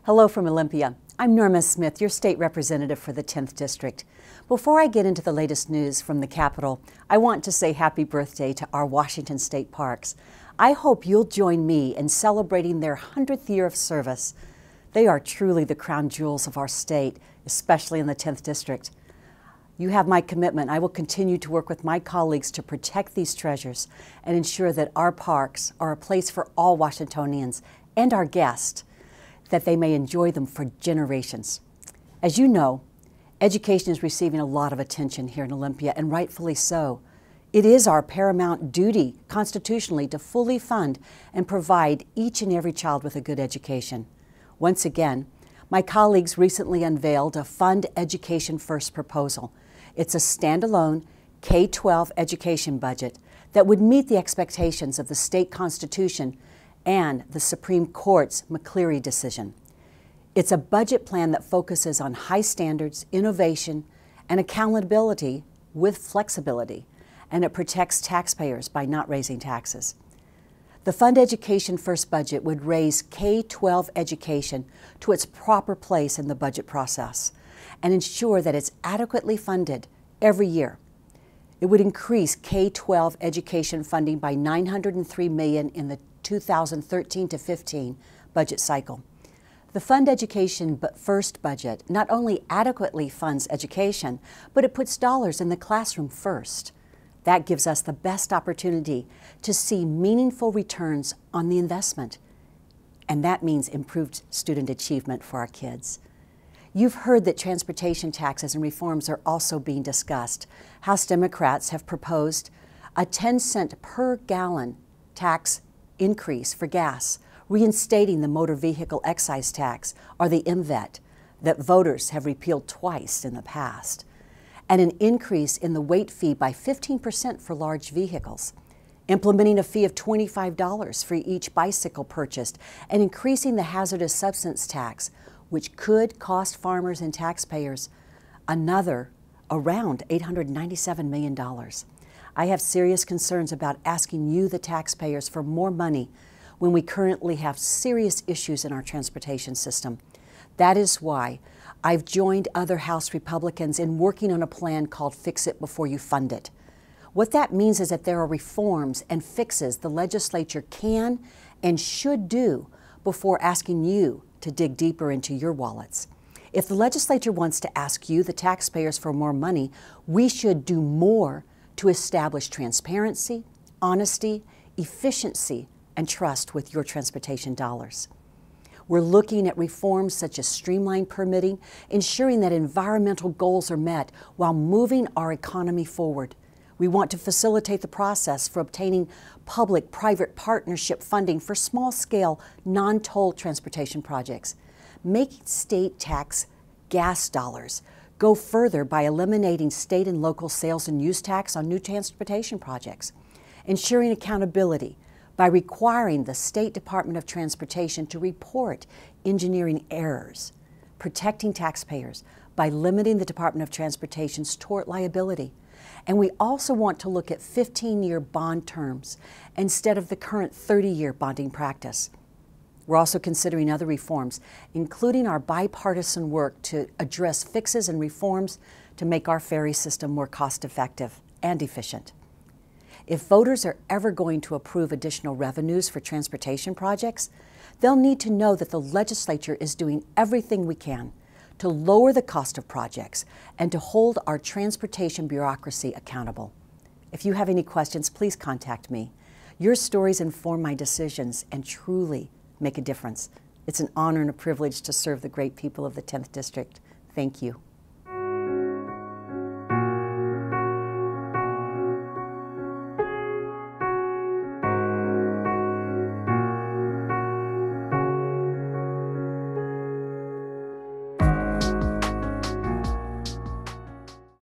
Hello from Olympia. I'm Norma Smith, your state representative for the 10th District. Before I get into the latest news from the Capitol, I want to say happy birthday to our Washington State Parks. I hope you'll join me in celebrating their 100th year of service. They are truly the crown jewels of our state, especially in the 10th District. You have my commitment. I will continue to work with my colleagues to protect these treasures and ensure that our parks are a place for all Washingtonians and our guests, that they may enjoy them for generations. As you know, education is receiving a lot of attention here in Olympia, and rightfully so. It is our paramount duty constitutionally to fully fund and provide each and every child with a good education. Once again, my colleagues recently unveiled a Fund Education First proposal. It's a standalone K-12 education budget that would meet the expectations of the state constitution and the Supreme Court's McCleary decision. It's a budget plan that focuses on high standards, innovation, and accountability with flexibility, and it protects taxpayers by not raising taxes. The Fund Education First budget would raise K-12 education to its proper place in the budget process and ensure that it's adequately funded every year. It would increase K-12 education funding by $903 million in the 2013 to 15 budget cycle. The Fund Education First budget not only adequately funds education, but it puts dollars in the classroom first. That gives us the best opportunity to see meaningful returns on the investment. And that means improved student achievement for our kids. You've heard that transportation taxes and reforms are also being discussed. House Democrats have proposed a 10-cent per gallon tax increase for gas, reinstating the motor vehicle excise tax, or the MVET, that voters have repealed twice in the past, and an increase in the weight fee by 15% for large vehicles, implementing a fee of $25 for each bicycle purchased, and increasing the hazardous substance tax, which could cost farmers and taxpayers another around $897 million. I have serious concerns about asking you, the taxpayers, for more money when we currently have serious issues in our transportation system. That is why I've joined other House Republicans in working on a plan called Fix It Before You Fund It. What that means is that there are reforms and fixes the legislature can and should do before asking you to dig deeper into your wallets. If the legislature wants to ask you, the taxpayers, for more money, we should do more to establish transparency, honesty, efficiency, and trust with your transportation dollars. We're looking at reforms such as streamlined permitting, ensuring that environmental goals are met while moving our economy forward. We want to facilitate the process for obtaining public-private partnership funding for small-scale, non-toll transportation projects. Making state tax gas dollars go further by eliminating state and local sales and use tax on new transportation projects. Ensuring accountability by requiring the State Department of Transportation to report engineering errors. Protecting taxpayers by limiting the Department of Transportation's tort liability. And we also want to look at 15-year bond terms instead of the current 30-year bonding practice. We're also considering other reforms, including our bipartisan work to address fixes and reforms to make our ferry system more cost-effective and efficient. If voters are ever going to approve additional revenues for transportation projects, they'll need to know that the legislature is doing everything we can to lower the cost of projects and to hold our transportation bureaucracy accountable. If you have any questions, please contact me. Your stories inform my decisions and truly make a difference. It's an honor and a privilege to serve the great people of the 10th District. Thank you.